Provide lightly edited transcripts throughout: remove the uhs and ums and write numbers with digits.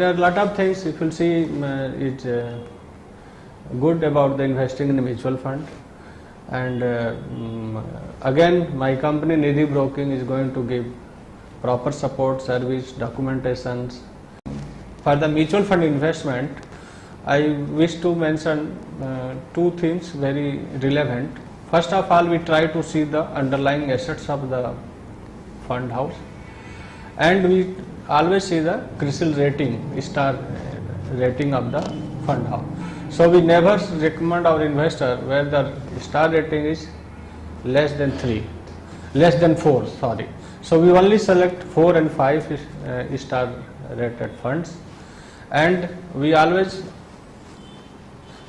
there are a lot of things if you see it's good about the investing in a mutual fund. And again, my company Nidhi Broking is going to give proper support, service, documentations. For the mutual fund investment, I wish to mention two things very relevant. First of all, we try to see the underlying assets of the fund house, and we always see the CRISIL rating, star rating of the fund house. So we never recommend our investor where the star rating is less than 4, sorry. So we only select 4 and 5 star rated funds, and we always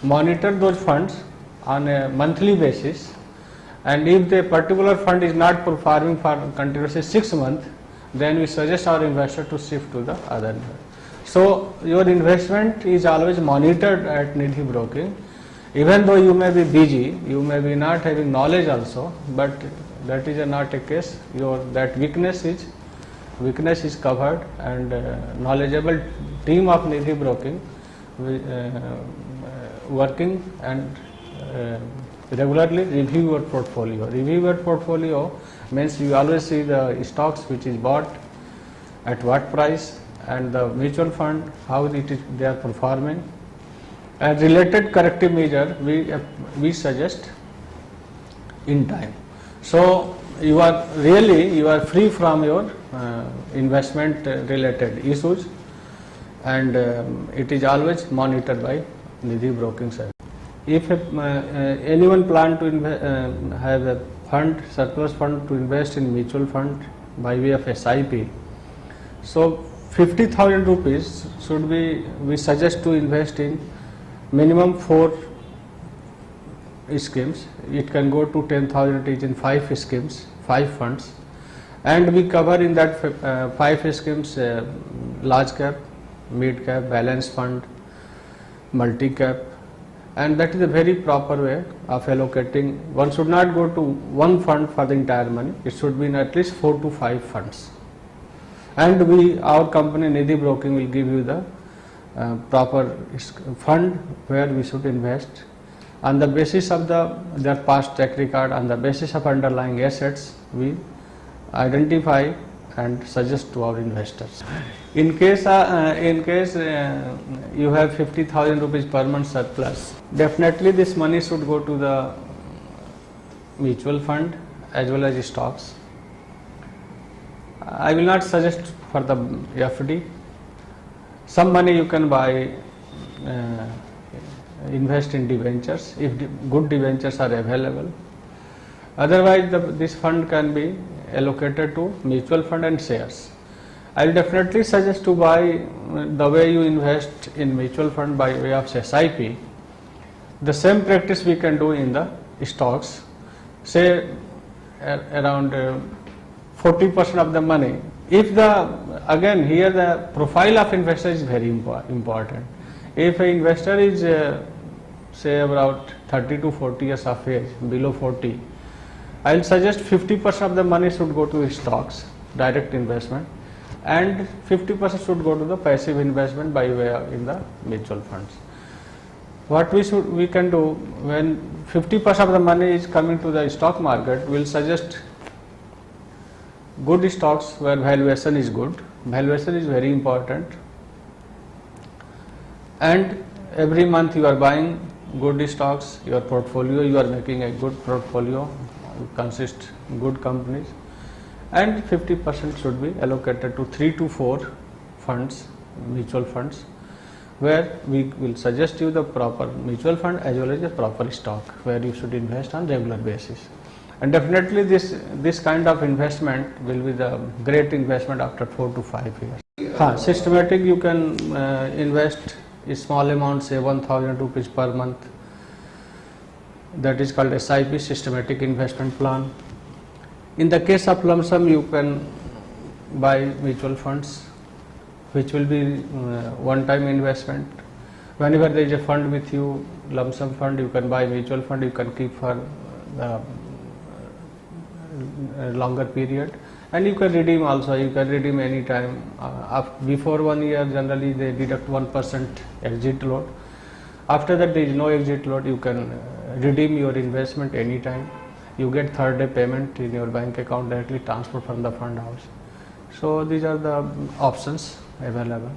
monitor those funds on a monthly basis, and if the particular fund is not performing for continuously 6 months, then we suggest our investor to shift to the other. So your investment is always monitored at Nidhi Broking. Even though you may be busy, you may be not having knowledge also, but that is not a case. That weakness is covered, and knowledgeable team of Nidhi Broking working and regularly review your portfolio. Review your portfolio means you always see the stocks which is bought at what price, and the mutual fund how they are performing, and related corrective measure we suggest in time. So you are free from your investment related issues, and it is always monitored by Nidhi Broking Service. If anyone plan to have a surplus fund to invest in mutual fund by way of SIP, so 50,000 rupees we suggest to invest in minimum 4 schemes. It can go to 10,000 each in 5 schemes, 5 funds, and we cover in that 5 schemes large cap, mid cap, balance fund, multi cap, and that is a very proper way of allocating. One should not go to one fund for the entire money. It should be in at least 4 to 5 funds, and our company Nidhi Broking will give you the proper fund where we should invest on the basis of their past track record, on the basis of underlying assets. We identify and suggest to our investors. In case you have 50,000 rupees per month surplus, definitely this money should go to the mutual fund as well as stocks. I will not suggest for the FD. Some money you can buy, invest in debentures if good debentures are available. Otherwise, this fund can be allocated to mutual fund and shares. I will definitely suggest to buy the way you invest in mutual fund by way of SIP. The same practice we can do in the stocks. Say around 40% of the money. If again here the profile of investor is very important. If an investor is say about 30 to 40 years of age, below 40, I will suggest 50% of the money should go to stocks, direct investment, and 50% should go to the passive investment by way of in the mutual funds. What we can do when 50% of the money is coming to the stock market, we will suggest good stocks where valuation is good. Valuation is very important, and every month you are buying good stocks. Your portfolio, you are making a good portfolio, consists good companies, and 50% should be allocated to 3 to 4 funds, mutual funds, where we will suggest you the proper mutual fund as well as the proper stock where you should invest on regular basis. And definitely this kind of investment will be the great investment after 4 to 5 years. Systematic, you can invest a small amount, say 1,000 rupees per month. That is called SIP, systematic investment plan. In the case of lump sum, you can buy mutual funds, which will be one-time investment. Whenever there is a fund with you, lump sum fund, you can buy mutual fund, you can keep for the longer period, And you can redeem also, you can redeem anytime. Before 1 year, generally they deduct 1% exit load. After that, there is no exit load. You can redeem your investment anytime. You get third day payment in your bank account directly transferred from the fund house. So these are the options available.